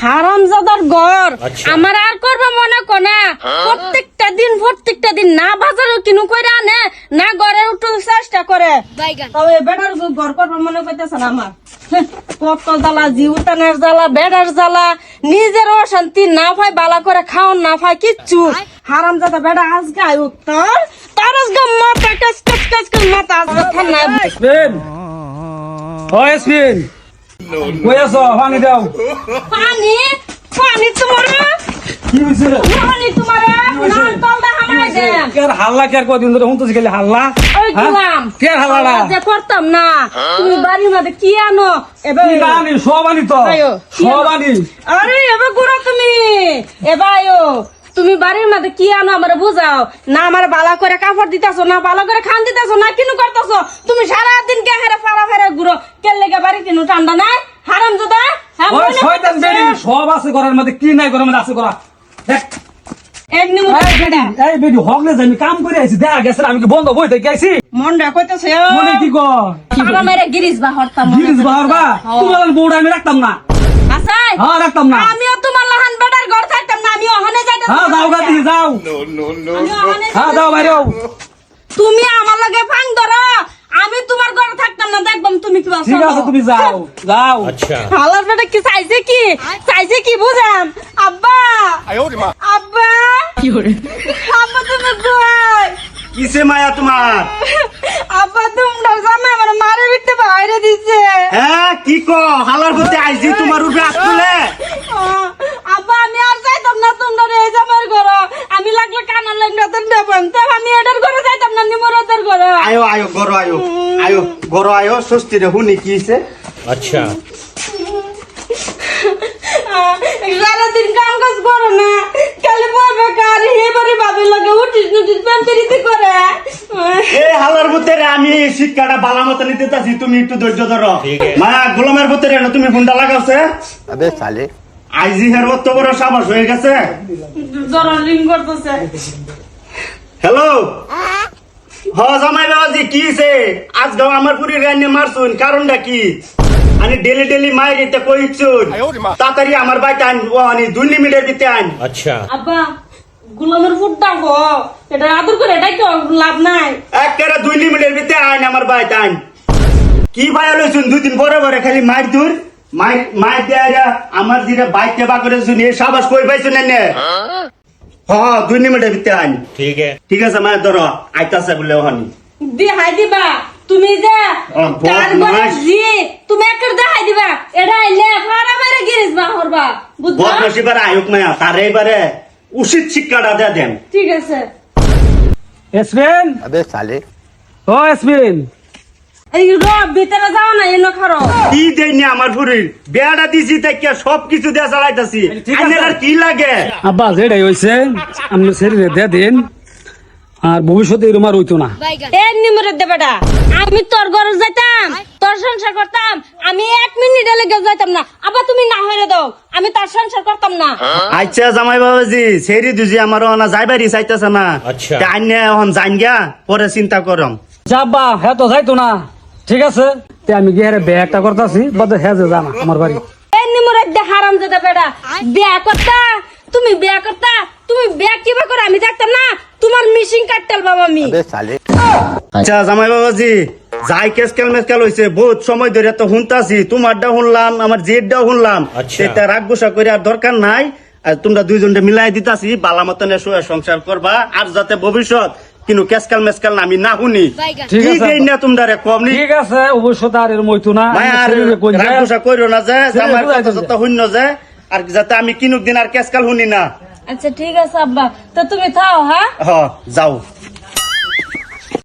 হারামজাদার ঘর আমার আর করবে মনে কোনা প্রত্যেকটা দিন না বাজারও কিনু করে আনে না ঘরের উঠু চেষ্টা করে তবে বেটার ঘর করবে মনে করতেছে না আমার কত জ্বালা জীবতানের জ্বালা বেড়ার জ্বালা নিজের অশান্তি না পাই বালা করে খাওন না পাই কিচ্ছু হারামজাদা বেড়া আজকে আয়ু তার আজকে মাথা কাজ মাথা আজকে ঠান্ডা এসপিন কই আছো পানি দাও পানি তোমার কি হইছে পানি তোমার নাল তলদা হামাই দে কের হাল্লা কের কদিন ধরে হুনতেছি গেলে হাল্লা ওই গুলাম কের হাল্লাটা যে করতাম না তুমি বাড়ির মধ্যে কি আনো এবার কি আনি সব আনি তো সব আনি আরে এবার গুড়া তুমি এবার আয়ো তুমি বাড়ির মধ্যে কি আনো আমারে বুঝাও না আমার বালা করে কাপড় দিতাছো না বালা করে খান দিতাছো না কিনু করতাছো তুমি সারাদিন কে হেরে ফাড়া ফেরে ঘুরো কেন লেগে বাড়ি কিনু ঠান্ডা নাই হারামজাদা ওই শয়তান বেরি সব আছে ঘরের মধ্যে কি নাই ঘরের মধ্যে আছে করা দেখ এই বেডি হগলে আমি কাম করে আইছি দেখা গেছে আমি কি বন্ধ বইতে গেছি মনটা কইতাছে মনে কি গো সারা মেরে গিরিস বা হরতাম গিরিস বাহার বা তোমার বউটা আমি রাখতাম না আসাই হ্যাঁ রাখতাম না আমিও তোমার লাহান বেটার ঘর থাকতাম না আমি ওখানে যাইতাম হ্যাঁ যাও গাতি যাও হ্যাঁ যাও বাইরে তুমি আমার লগে ফাং ধরো আমি তোমার ঘরে থাকতাম না দেখবাম তুমি কি ঠিক আছে তুমি যাও যাও আচ্ছা হালার বেটা কি চাইছে কি বুঝাম আব্বা আব্বা কি করে আব্বা তুমি কই কিসে মায়া তোমার আব্বা তোমরা জামাই আমার মারে বিটতে বাইরে দিছে হ্যাঁ কি কো হালার মধ্যে আইছি তোমার উপরে হাত তুলে আব্বা আমি আর যাইতাম না তোমরা এই জামার ঘর আমি লাগলে কানা লাগলে তো দেবাম তো আমি এটার ঘরে যাইতাম না নিমরাতের ঘরে আয়ো আয়ো গরো আয়ো আয়ো গরো আয়ো স্বস্তি রে হুনি কি হইছে আচ্ছা সারাদিন কাম কাজ করো না খালি বলবে কার এবারে ভাবি লাগে উঠিস পেন্টারিতে করে এই হালার মধ্যে রে আমি শিক্ষাটা বালা মতো নিতে চাচ্ছি তুমি একটু ধৈর্য ধরো ঠিক আছে। মায়া গোলামের মধ্যে রে না তুমি ফোনটা লাগাওছে अबे साले আইজি হের অত বড় সাবাস হয়ে গেছে জরা লিং করতেছে হ্যালো হ জামাই বাবাজি কি হইছে আজ গাও আমার পুরি রান্নে মারছুন কারণটা কি আমি ডেলি মায়ের এটা কইছুন তাড়াতাড়ি আমার বাইতে আন ও আমি 2 লিমিটের ভিতরে আন আচ্ছা আব্বা গোলামের ফুটটা গো এটা আদর করে এটাই তো লাভ নাই একেবারে 2 লিমিটের ভিতরে আন আমার বাইতে আন কি ভাইয়া লইছুন 2 দিন পরে পরে খালি মার দূর মাই দেয়া আমার দিরে বাইতে বা করে শুনি সাবাস কই পাইছুন না হ্যাঁ 2 লিমিটের ভিতরে আন ঠিক আছে মায়ের ধরো আইতাছে বলে হনি দেখাই দিবা তুমি যে বহুত কার ঘরে nice. জি তুমি একর দেখাই দিবা এটা আইলে ফারা মেরে গিরিস বা হরবা বুঝছো বদমাশি বারে আয়ুক মায়া তার এবারে উচিত শিক্ষাটা দেন ঠিক আছে এসপিন अबे साले ও এসপিন এই রব ভিতরে যাও না এলো খারো কি দেয়নি আমার শরীর বেড়া দিছি তাকে সবকিছু দিয়ে চালাইতাছি ঠিক আছে। আর কি লাগে আব্বা যেটাই হয়েছে আপনি শরীরে দিয়ে দিন আর ভবিষ্যতে এরকম আর হইতো না এ নিমরে দে বেটা আমি তোর ঘরে যাইতাম তোর সংসার করতাম আমি 1 মিনিট লেগে যাইতাম না আবার তুমি না হইরে দাও আমি তার সংসার করতাম না আচ্ছা জামাই বাবাজি সেরি দুজি আমার ওনা যাইবারি চাইতাছে না আচ্ছা। আইনে এখন জান গা পরে চিন্তা করম যাব্বা হ্যাঁ তো যাইতো না ঠিক আছে তে আমি গিয়ে ব্যাগটা করতেছি বদে হ্যাঁ যে জানা আমার বাড়ি এ নিমরে দে হারাম জাদা বেটা বিয়া করতা তুমি বিয়া করতা তুমি বিয়া কিবা করে আমি দেখতাম না তোমার মিশিং কাটতাল বাবা আমি अबे साले আচ্ছা জামাই বাবাজি যাই কেসকেল মেসকেল হইছে বহুত সময় ধরে তো শুনতাছি তোমারটা শুনলাম আমার জেডটাও শুনলাম আচ্ছা। সেটা রাগ গুসা করে আর দরকার নাই আর তোমরা দুইজনটা মিলাই দিতাছি বালা মতন সংসার করবা আর যাতে ভবিষ্যৎ কিন্তু কেসকাল মেসকাল আমি না শুনি ঠিক কি আছে। দেই না তোমরা রে কম নি ঠিক আছে অবশ্য তার এরকম হইতো না মায়া আর শরীরে কই যায়। রাগ গুসা কইরো না যে শরীরে জামাই বুঝাইতো কথা যে। যত শূন্য যে আর যাতে আমি কিনুক দিন আর কেসকাল শুনি না আচ্ছা ঠিক আছে আব্বা তো তুমি থাও হ্যাঁ হ যাও